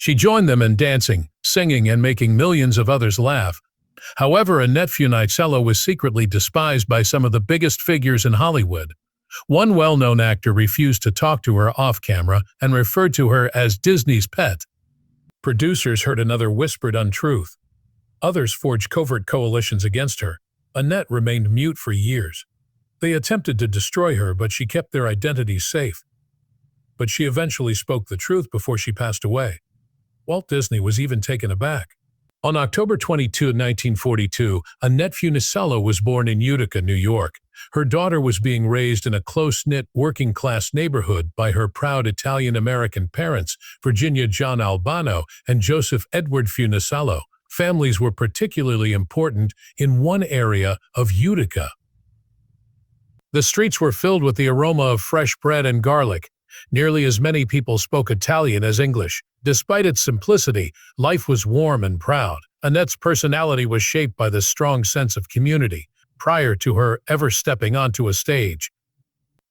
She joined them in dancing, singing, and making millions of others laugh. However, Annette Funicello was secretly despised by some of the biggest figures in Hollywood. One well-known actor refused to talk to her off-camera and referred to her as Disney's pet. Producers heard another whispered untruth. Others forged covert coalitions against her. Annette remained mute for years. They attempted to destroy her, but she kept their identities safe. But she eventually spoke the truth before she passed away. Walt Disney was even taken aback. On October 22, 1942, Annette Funicello was born in Utica, New York. Her daughter was being raised in a close-knit, working-class neighborhood by her proud Italian-American parents, Virginia John Albano and Joseph Edward Funicello. Families were particularly important in one area of Utica. The streets were filled with the aroma of fresh bread and garlic. Nearly as many people spoke Italian as English. Despite its simplicity, life was warm and proud. Annette's personality was shaped by this strong sense of community, prior to her ever stepping onto a stage.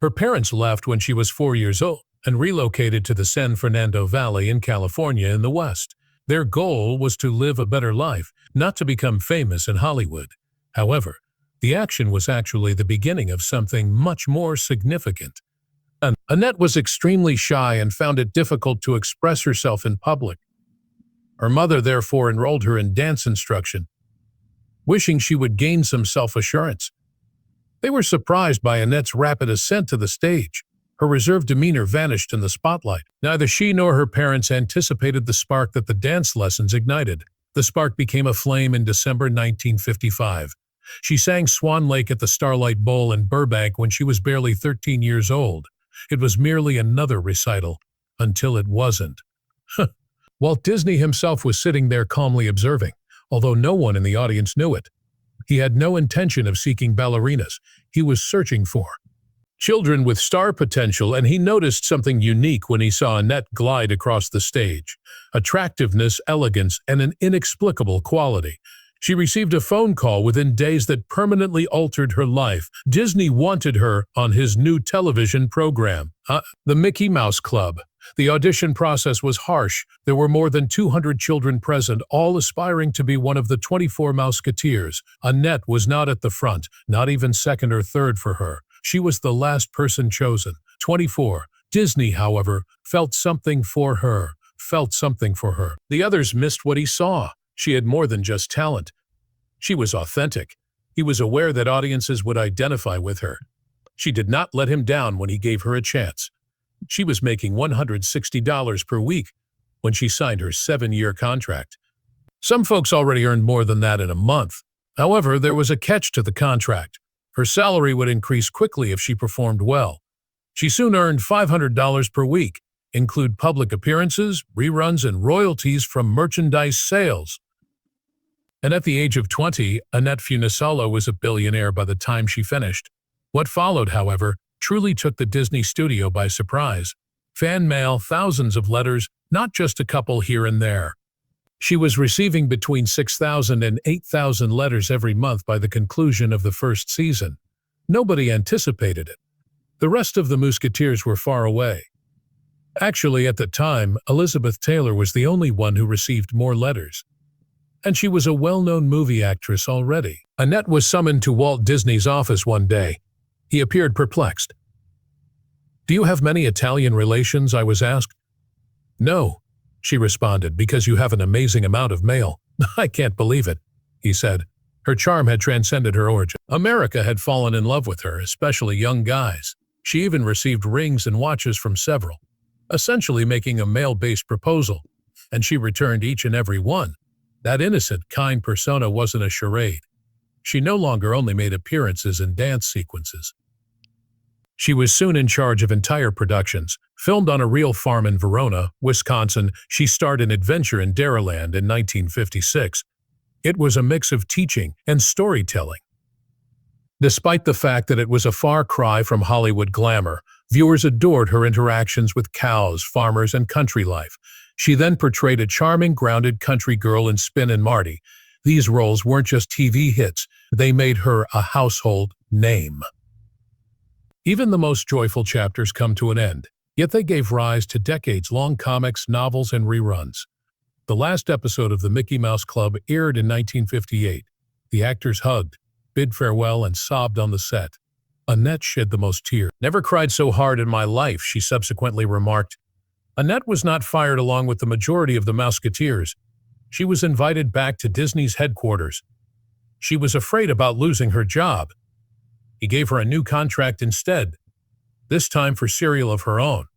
Her parents left when she was 4 years old and relocated to the San Fernando Valley in California in the West. Their goal was to live a better life, not to become famous in Hollywood. However, the action was actually the beginning of something much more significant. Annette was extremely shy and found it difficult to express herself in public. Her mother therefore enrolled her in dance instruction, wishing she would gain some self-assurance. They were surprised by Annette's rapid ascent to the stage. Her reserved demeanor vanished in the spotlight. Neither she nor her parents anticipated the spark that the dance lessons ignited. The spark became a flame in December 1955. She sang Swan Lake at the Starlight Bowl in Burbank when she was barely 13 years old. It was merely another recital, until it wasn't. Walt Disney himself was sitting there calmly observing, although no one in the audience knew it. He had no intention of seeking ballerinas. He was searching for children with star potential, and he noticed something unique when he saw Annette glide across the stage. Attractiveness, elegance, and an inexplicable quality. She received a phone call within days that permanently altered her life. Disney wanted her on his new television program, The Mickey Mouse Club. The audition process was harsh. There were more than 200 children present, all aspiring to be one of the 24 Mouseketeers. Annette was not at the front, not even second or third for her. She was the last person chosen, 24. Disney, however, felt something for her. The others missed what he saw. She had more than just talent. She was authentic. He was aware that audiences would identify with her. She did not let him down when he gave her a chance. She was making $160 per week when she signed her 7-year contract. Some folks already earned more than that in a month. However, there was a catch to the contract. Her salary would increase quickly if she performed well. She soon earned $500 per week, include public appearances, reruns, and royalties from merchandise sales. And at the age of 20, Annette Funicello was a billionaire by the time she finished. What followed, however, truly took the Disney studio by surprise. Fan mail, thousands of letters, not just a couple here and there. She was receiving between 6,000 and 8,000 letters every month by the conclusion of the first season. Nobody anticipated it. The rest of the Musketeers were far away. Actually, at the time, Elizabeth Taylor was the only one who received more letters. And she was a well-known movie actress already. Annette was summoned to Walt Disney's office one day. He appeared perplexed. "Do you have many Italian relations?" I was asked. "No," she responded, "because you have an amazing amount of mail." "I can't believe it," he said. Her charm had transcended her origin. America had fallen in love with her, especially young guys. She even received rings and watches from several, essentially making a male-based proposal, and she returned each and every one. That innocent, kind persona wasn't a charade. She no longer only made appearances in dance sequences. She was soon in charge of entire productions. Filmed on a real farm in Verona, Wisconsin, she starred in Adventure in Dairyland in 1956. It was a mix of teaching and storytelling. Despite the fact that it was a far cry from Hollywood glamour, viewers adored her interactions with cows, farmers, and country life. She then portrayed a charming, grounded country girl in Spin and Marty. These roles weren't just TV hits, they made her a household name. Even the most joyful chapters come to an end, yet they gave rise to decades-long comics, novels, and reruns. The last episode of The Mickey Mouse Club aired in 1958. The actors hugged, bid farewell, and sobbed on the set. Annette shed the most tears. "Never cried so hard in my life," she subsequently remarked. Annette was not fired along with the majority of the Mouseketeers. She was invited back to Disney's headquarters. She was afraid about losing her job. He gave her a new contract instead, this time for cereal of her own.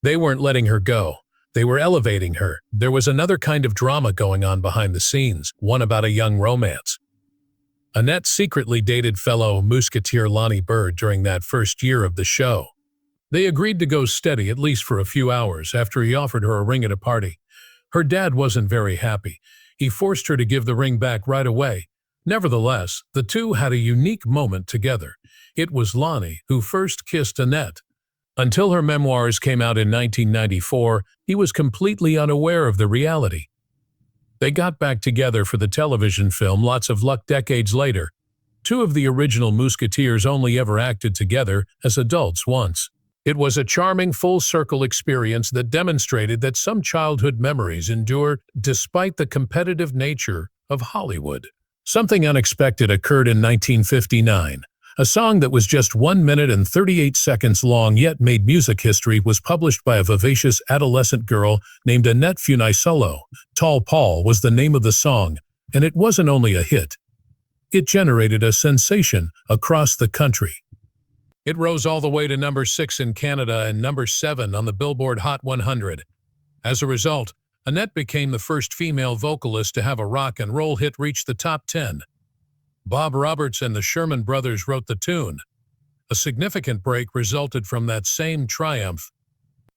They weren't letting her go. They were elevating her. There was another kind of drama going on behind the scenes, one about a young romance. Annette secretly dated fellow Mouseketeer Lonnie Bird during that first year of the show. They agreed to go steady at least for a few hours after he offered her a ring at a party. Her dad wasn't very happy. He forced her to give the ring back right away. Nevertheless, the two had a unique moment together. It was Lonnie who first kissed Annette. Until her memoirs came out in 1994, he was completely unaware of the reality. They got back together for the television film Lots of Luck decades later. Two of the original Mouseketeers only ever acted together as adults once. It was a charming full-circle experience that demonstrated that some childhood memories endure despite the competitive nature of Hollywood. Something unexpected occurred in 1959. A song that was just 1 minute and 38 seconds long yet made music history was published by a vivacious adolescent girl named Annette Funicello. Tall Paul was the name of the song, and it wasn't only a hit. It generated a sensation across the country. It rose all the way to number 6 in Canada and number 7 on the Billboard Hot 100. As a result, Annette became the first female vocalist to have a rock and roll hit reach the top 10. Bob Roberts and the Sherman Brothers wrote the tune. A significant break resulted from that same triumph.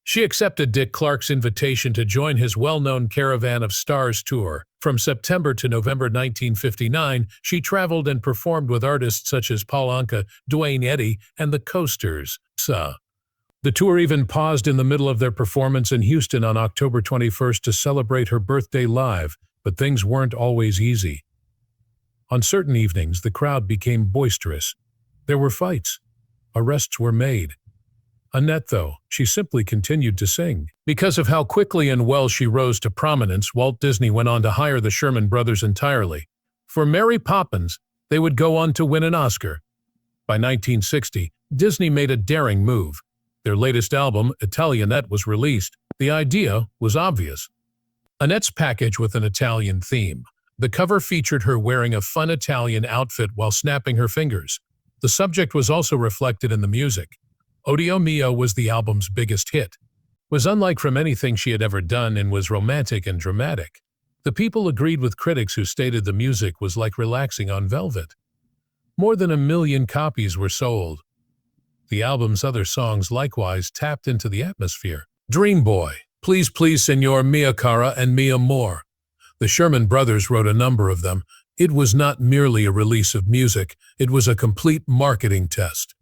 She accepted Dick Clark's invitation to join his well-known Caravan of Stars tour. From September to November 1959, she traveled and performed with artists such as Paul Anka, Duane Eddy, and the Coasters. The tour even paused in the middle of their performance in Houston on October 21st to celebrate her birthday live, but things weren't always easy. On certain evenings, the crowd became boisterous. There were fights. Arrests were made. Annette, though, she simply continued to sing. Because of how quickly and well she rose to prominence, Walt Disney went on to hire the Sherman Brothers entirely. For Mary Poppins, they would go on to win an Oscar. By 1960, Disney made a daring move. Their latest album, Italianette, was released. The idea was obvious. Annette's package with an Italian theme. The cover featured her wearing a fun Italian outfit while snapping her fingers. The subject was also reflected in the music. Odio Mio was the album's biggest hit. It was unlike from anything she had ever done and was romantic and dramatic. The people agreed with critics who stated the music was like relaxing on velvet. More than 1 million copies were sold. The album's other songs likewise tapped into the atmosphere. Dream Boy, Please Please Signor Mia Cara, and Mia More. The Sherman Brothers wrote a number of them. It was not merely a release of music, it was a complete marketing test.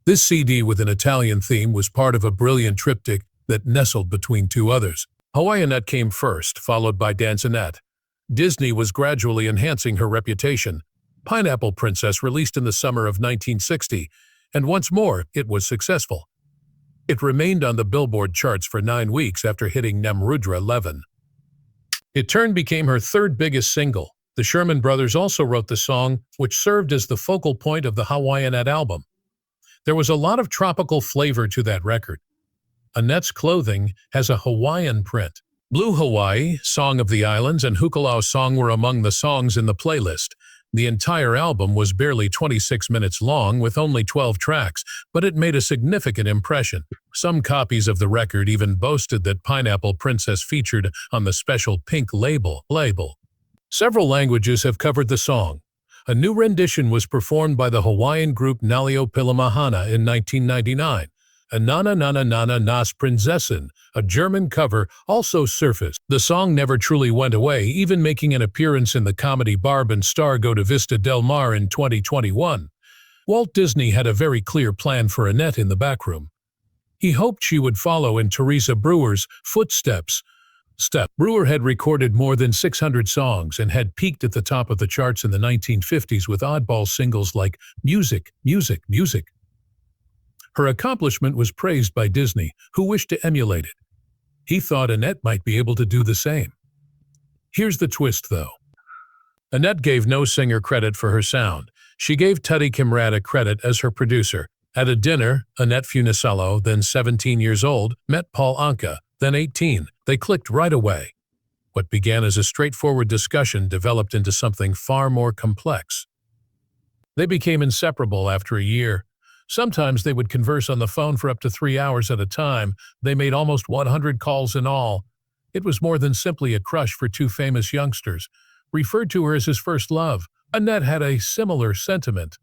This CD with an Italian theme was part of a brilliant triptych that nestled between two others. Hawaiianette came first, followed by Danceanette. Disney was gradually enhancing her reputation. Pineapple Princess released in the summer of 1960, and once more, it was successful. It remained on the Billboard charts for 9 weeks after hitting Namrudra 11. It became her third biggest single. The Sherman Brothers also wrote the song, which served as the focal point of the Hawaiianette album. There was a lot of tropical flavor to that record. Annette's clothing has a Hawaiian print. Blue Hawaii, Song of the Islands, and Hukalau Song were among the songs in the playlist. The entire album was barely 26 minutes long with only 12 tracks, but it made a significant impression. Some copies of the record even boasted that Pineapple Princess featured on the special pink label. Several languages have covered the song. A new rendition was performed by the Hawaiian group Nalio Pilamahana in 1999. A Nana Nana Nana Nas Prinzessin, a German cover, also surfaced. The song never truly went away, even making an appearance in the comedy Barb and Star Go to Vista Del Mar in 2021. Walt Disney had a very clear plan for Annette in the backroom. He hoped she would follow in Teresa Brewer's footsteps. Brewer had recorded more than 600 songs and had peaked at the top of the charts in the 1950s with oddball singles like Music, Music, Music. Her accomplishment was praised by Disney, who wished to emulate it. He thought Annette might be able to do the same. Here's the twist, though. Annette gave no singer credit for her sound. She gave Teddy Kimrata credit as her producer. At a dinner, Annette Funicello, then 17 years old, met Paul Anka, then 18. They clicked right away. What began as a straightforward discussion developed into something far more complex. They became inseparable after a year. Sometimes they would converse on the phone for up to 3 hours at a time. They made almost 100 calls in all. It was more than simply a crush for two famous youngsters. Referred to her as his first love, Annette had a similar sentiment.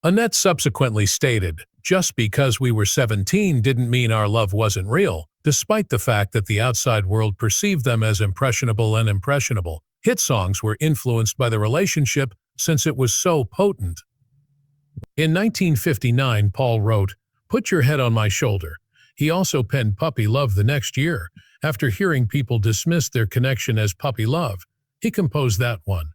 Annette subsequently stated, "Just because we were 17 didn't mean our love wasn't real, despite the fact that the outside world perceived them as impressionable and impressionable. Hit songs were influenced by the relationship since it was so potent." In 1959, Paul wrote, "Put Your Head on My Shoulder." He also penned Puppy Love the next year. After hearing people dismiss their connection as puppy love, he composed that one.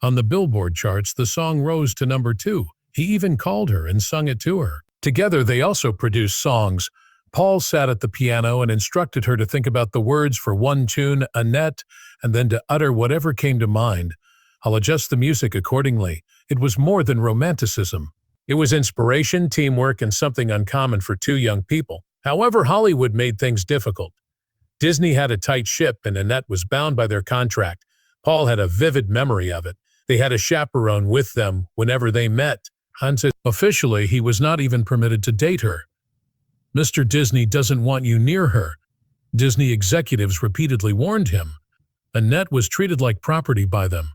On the Billboard charts, the song rose to number 2. He even called her and sung it to her. Together, they also produced songs. Paul sat at the piano and instructed her to think about the words for one tune, Annette, and then to utter whatever came to mind. "I'll adjust the music accordingly." It was more than romanticism. It was inspiration, teamwork, and something uncommon for two young people. However, Hollywood made things difficult. Disney had a tight ship, and Annette was bound by their contract. Paul had a vivid memory of it. They had a chaperone with them whenever they met. Officially, he was not even permitted to date her. "Mr. Disney doesn't want you near her," Disney executives repeatedly warned him. Annette was treated like property by them.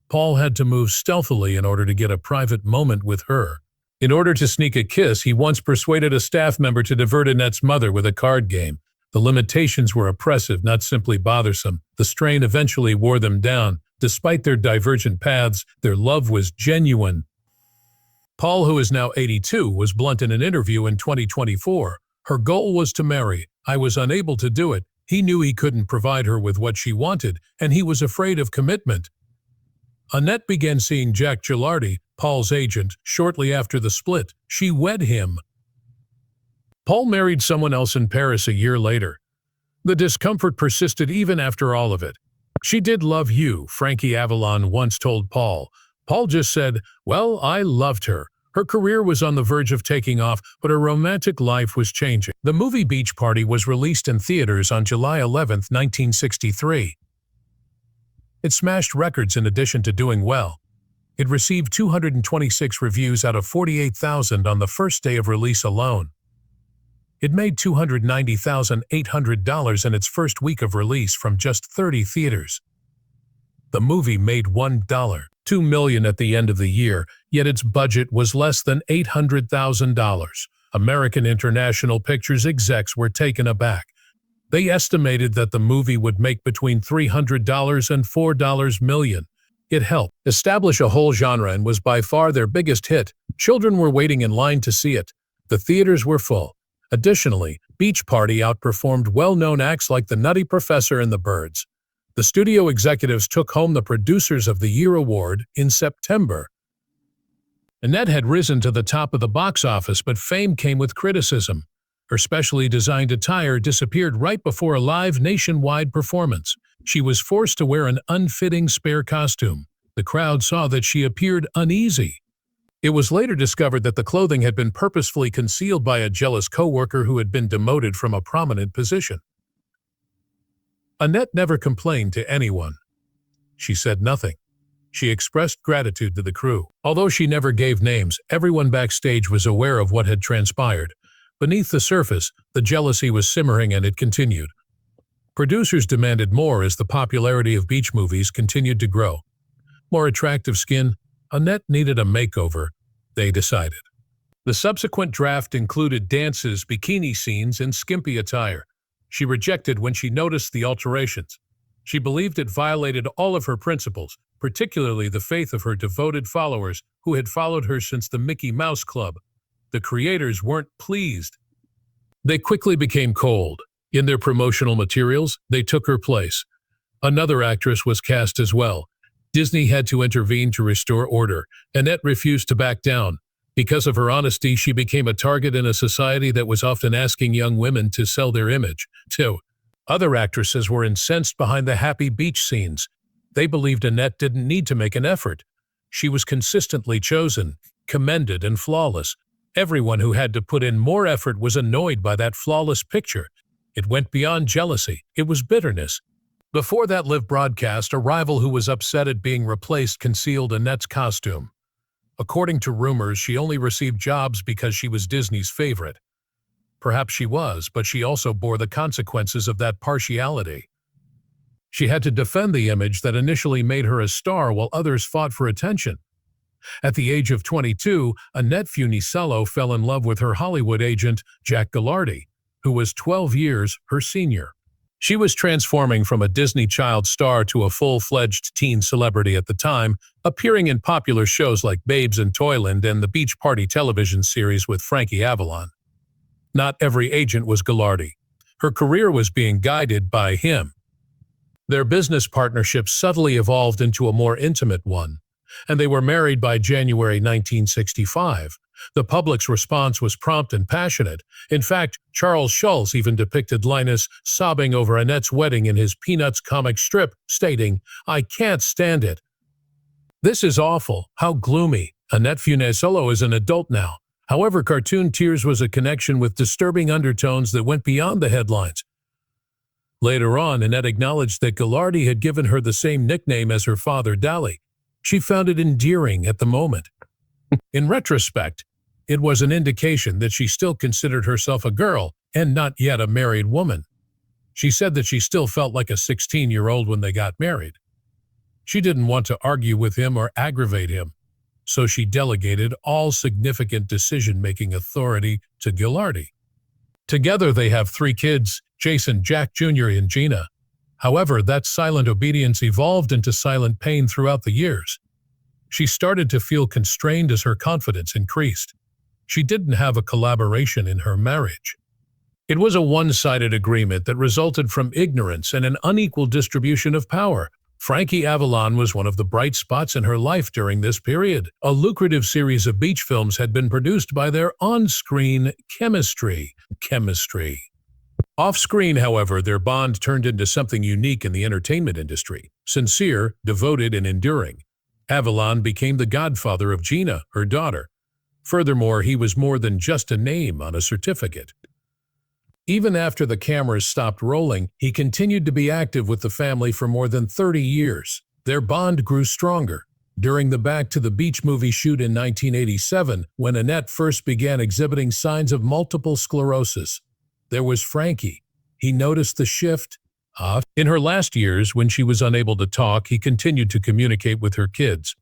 Paul had to move stealthily in order to get a private moment with her. In order to sneak a kiss, he once persuaded a staff member to divert Annette's mother with a card game. The limitations were oppressive, not simply bothersome. The strain eventually wore them down. Despite their divergent paths, their love was genuine. Paul, who is now 82, was blunt in an interview in 2024. "Her goal was to marry. I was unable to do it. He knew he couldn't provide her with what she wanted, and he was afraid of commitment." Annette began seeing Jack Gilardi, Paul's agent, shortly after the split. She wed him. Paul married someone else in Paris a year later. The discomfort persisted even after all of it. "She did love you," Frankie Avalon once told Paul. Paul just said, "Well, I loved her. Her career was on the verge of taking off, but her romantic life was changing." The movie Beach Party was released in theaters on July 11, 1963. It smashed records in addition to doing well. It received 226 reviews out of 48,000 on the first day of release alone. It made $290,800 in its first week of release from just 30 theaters. The movie made $1.2 million at the end of the year, yet its budget was less than $800,000. American International Pictures execs were taken aback. They estimated that the movie would make between $300 and $4 million. It helped establish a whole genre and was by far their biggest hit. Children were waiting in line to see it. The theaters were full. Additionally, Beach Party outperformed well-known acts like The Nutty Professor and the Byrds. The studio executives took home the Producers of the Year award in September. Annette had risen to the top of the box office, but fame came with criticism. Her specially designed attire disappeared right before a live nationwide performance. She was forced to wear an unfitting spare costume. The crowd saw that she appeared uneasy. It was later discovered that the clothing had been purposefully concealed by a jealous co-worker who had been demoted from a prominent position. Annette never complained to anyone. She said nothing. She expressed gratitude to the crew. Although she never gave names, everyone backstage was aware of what had transpired. Beneath the surface, the jealousy was simmering and it continued. Producers demanded more as the popularity of beach movies continued to grow. More attractive skin, Annette needed a makeover, they decided. The subsequent draft included dances, bikini scenes, and skimpy attire. She rejected when she noticed the alterations. She believed it violated all of her principles, particularly the faith of her devoted followers who had followed her since the Mickey Mouse Club. The creators weren't pleased. They quickly became cold. In their promotional materials, they took her place. Another actress was cast as well. Disney had to intervene to restore order. Annette refused to back down. Because of her honesty, she became a target in a society that was often asking young women to sell their image, too. Other actresses were incensed behind the happy beach scenes. They believed Annette didn't need to make an effort. She was consistently chosen, commended, and flawless. Everyone who had to put in more effort was annoyed by that flawless picture. It went beyond jealousy. It was bitterness. Before that live broadcast, a rival who was upset at being replaced concealed Annette's costume. According to rumors, she only received jobs because she was Disney's favorite. Perhaps she was, but she also bore the consequences of that partiality. She had to defend the image that initially made her a star while others fought for attention. At the age of 22, Annette Funicello fell in love with her Hollywood agent, Jack Ghilardi, who was 12 years her senior. She was transforming from a Disney child star to a full-fledged teen celebrity at the time, appearing in popular shows like Babes in Toyland and the Beach Party television series with Frankie Avalon. Not every agent was Ghilardi. Her career was being guided by him. Their business partnership subtly evolved into a more intimate one, and they were married by January 1965. The public's response was prompt and passionate. In fact, Charles Schulz even depicted Linus sobbing over Annette's wedding in his Peanuts comic strip, stating, "I can't stand it. This is awful. How gloomy. Annette Funicello is an adult now." However, cartoon tears was a connection with disturbing undertones that went beyond the headlines. Later on, Annette acknowledged that Ghilardi had given her the same nickname as her father, Dali. She found it endearing at the moment. In retrospect, it was an indication that she still considered herself a girl and not yet a married woman. She said that she still felt like a 16-year-old when they got married. She didn't want to argue with him or aggravate him, so she delegated all significant decision-making authority to Ghilardi. Together they have 3 kids, Jason, Jack Jr., and Gina. However, that silent obedience evolved into silent pain throughout the years. She started to feel constrained as her confidence increased. She didn't have a collaboration in her marriage. It was a one-sided agreement that resulted from ignorance and an unequal distribution of power. Frankie Avalon was one of the bright spots in her life during this period. A lucrative series of beach films had been produced by their on-screen chemistry. Off-screen, however, their bond turned into something unique in the entertainment industry. Sincere, devoted, and enduring. Avalon became the godfather of Gina, her daughter. Furthermore, he was more than just a name on a certificate. Even after the cameras stopped rolling, he continued to be active with the family for more than 30 years. Their bond grew stronger. During the Back to the Beach movie shoot in 1987, when Annette first began exhibiting signs of multiple sclerosis, there was Frankie. He noticed the shift. In her last years, when she was unable to talk, he continued to communicate with her kids.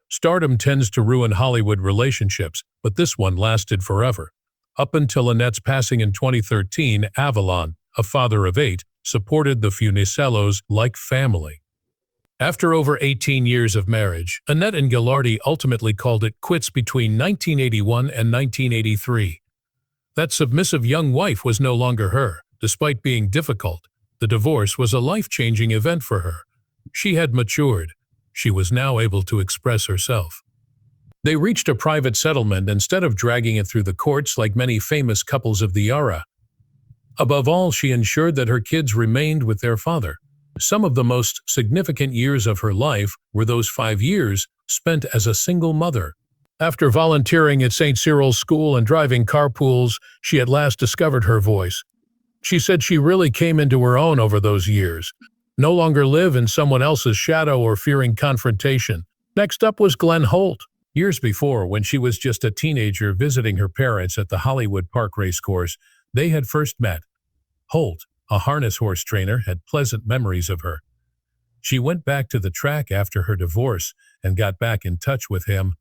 Stardom tends to ruin Hollywood relationships, but this one lasted forever. Up until Annette's passing in 2013, Avalon, a father of 8, supported the Funicellos like family. After over 18 years of marriage, Annette and Ghilardi ultimately called it quits between 1981 and 1983. That submissive young wife was no longer her. Despite being difficult, the divorce was a life-changing event for her. She had matured. She was now able to express herself. They reached a private settlement instead of dragging it through the courts like many famous couples of the era. Above all, she ensured that her kids remained with their father. Some of the most significant years of her life were those 5 years spent as a single mother. After volunteering at St. Cyril's School and driving carpools, she at last discovered her voice. She said she really came into her own over those years. No longer live in someone else's shadow or fearing confrontation. Next up was Glenn Holt. Years before, when she was just a teenager visiting her parents at the Hollywood Park racecourse, they had first met. Holt, a harness horse trainer, had pleasant memories of her. She went back to the track after her divorce and got back in touch with him.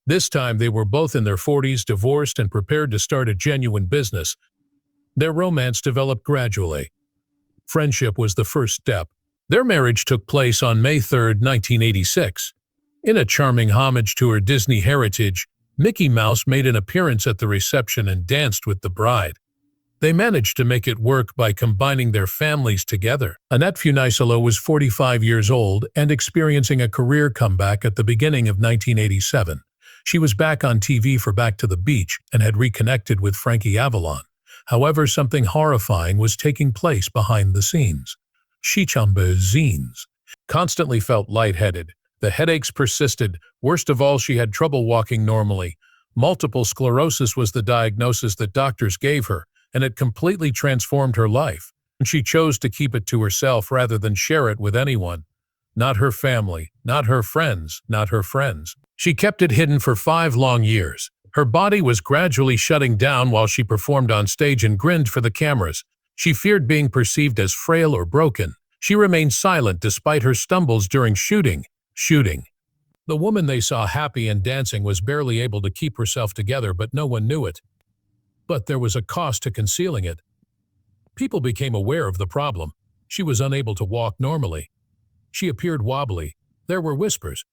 This time they were both in their 40s, divorced, and prepared to start a genuine business. Their romance developed gradually. Friendship was the first step. Their marriage took place on May 3, 1986. In a charming homage to her Disney heritage, Mickey Mouse made an appearance at the reception and danced with the bride. They managed to make it work by combining their families together. Annette Funicello was 45 years old and experiencing a career comeback at the beginning of 1987. She was back on TV for Back to the Beach and had reconnected with Frankie Avalon. However, something horrifying was taking place behind the scenes. Zines constantly felt lightheaded. The headaches persisted. Worst of all, she had trouble walking normally. Multiple sclerosis was the diagnosis that doctors gave her, and it completely transformed her life. And she chose to keep it to herself rather than share it with anyone. Not her family, not her friends, not her friends. She kept it hidden for 5 long years. Her body was gradually shutting down while she performed on stage and grinned for the cameras. She feared being perceived as frail or broken. She remained silent despite her stumbles during shooting. The woman they saw happy and dancing was barely able to keep herself together, but no one knew it. But there was a cost to concealing it. People became aware of the problem. She was unable to walk normally. She appeared wobbly. There were whispers.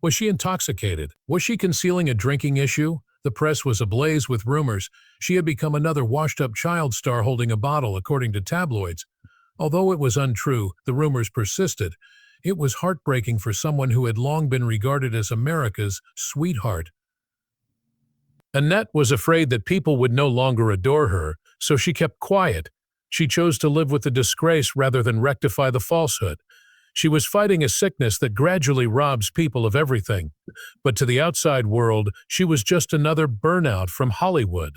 Was she intoxicated? Was she concealing a drinking issue? The press was ablaze with rumors. She had become another washed-up child star holding a bottle, according to tabloids. Although it was untrue, the rumors persisted. It was heartbreaking for someone who had long been regarded as America's sweetheart. Annette was afraid that people would no longer adore her, so she kept quiet. She chose to live with the disgrace rather than rectify the falsehood. She was fighting a sickness that gradually robs people of everything. But to the outside world, she was just another burnout from Hollywood.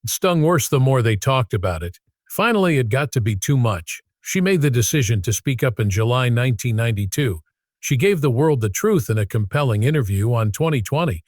It stung worse the more they talked about it. Finally, it got to be too much. She made the decision to speak up in July 1992. She gave the world the truth in a compelling interview on 2020.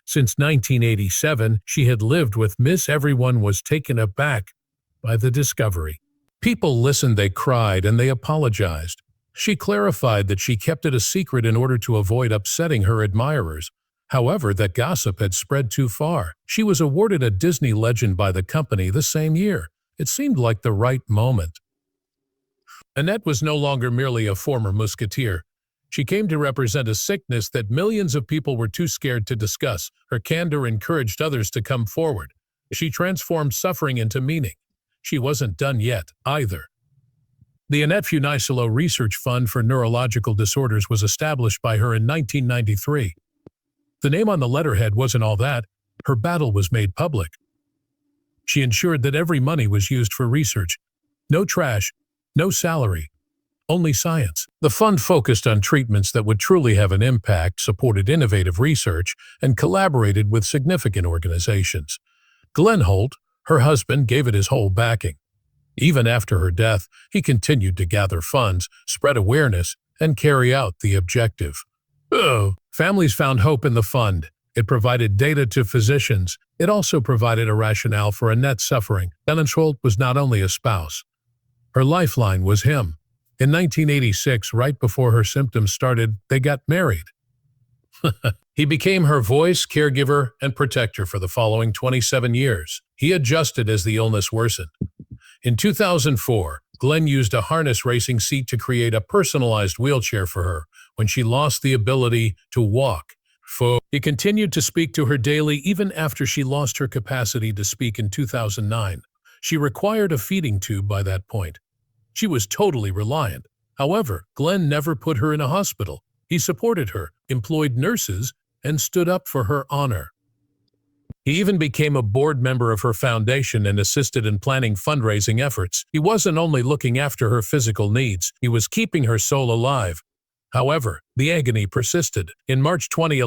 Since 1987, she had lived with Miss Everyone was taken aback by the discovery. People listened, they cried, and they apologized. She clarified that she kept it a secret in order to avoid upsetting her admirers. However, that gossip had spread too far. She was awarded a Disney Legend by the company the same year. It seemed like the right moment. Annette was no longer merely a former musketeer. She came to represent a sickness that millions of people were too scared to discuss. Her candor encouraged others to come forward. She transformed suffering into meaning. She wasn't done yet, either. The Annette Funicello Research Fund for Neurological Disorders was established by her in 1993. The name on the letterhead wasn't all that. Her battle was made public. She ensured that every money was used for research. No trash, no salary, only science. The fund focused on treatments that would truly have an impact, supported innovative research, and collaborated with significant organizations. Glenn Holt, her husband, gave it his whole backing. Even after her death, he continued to gather funds, spread awareness, and carry out the objective. Families found hope in the fund. It provided data to physicians. It also provided a rationale for Annette's suffering. Glenn Holt was not only a spouse. Her lifeline was him. In 1986, right before her symptoms started, they got married. He became her voice, caregiver, and protector for the following 27 years. He adjusted as the illness worsened. In 2004, Glenn used a harness racing seat to create a personalized wheelchair for her when she lost the ability to walk. He continued to speak to her daily even after she lost her capacity to speak in 2009. She required a feeding tube by that point. She was totally reliant. However, Glenn never put her in a hospital. He supported her, employed nurses, and stood up for her honor. He even became a board member of her foundation and assisted in planning fundraising efforts. He wasn't only looking after her physical needs, he was keeping her soul alive. However, the agony persisted. In March 2011,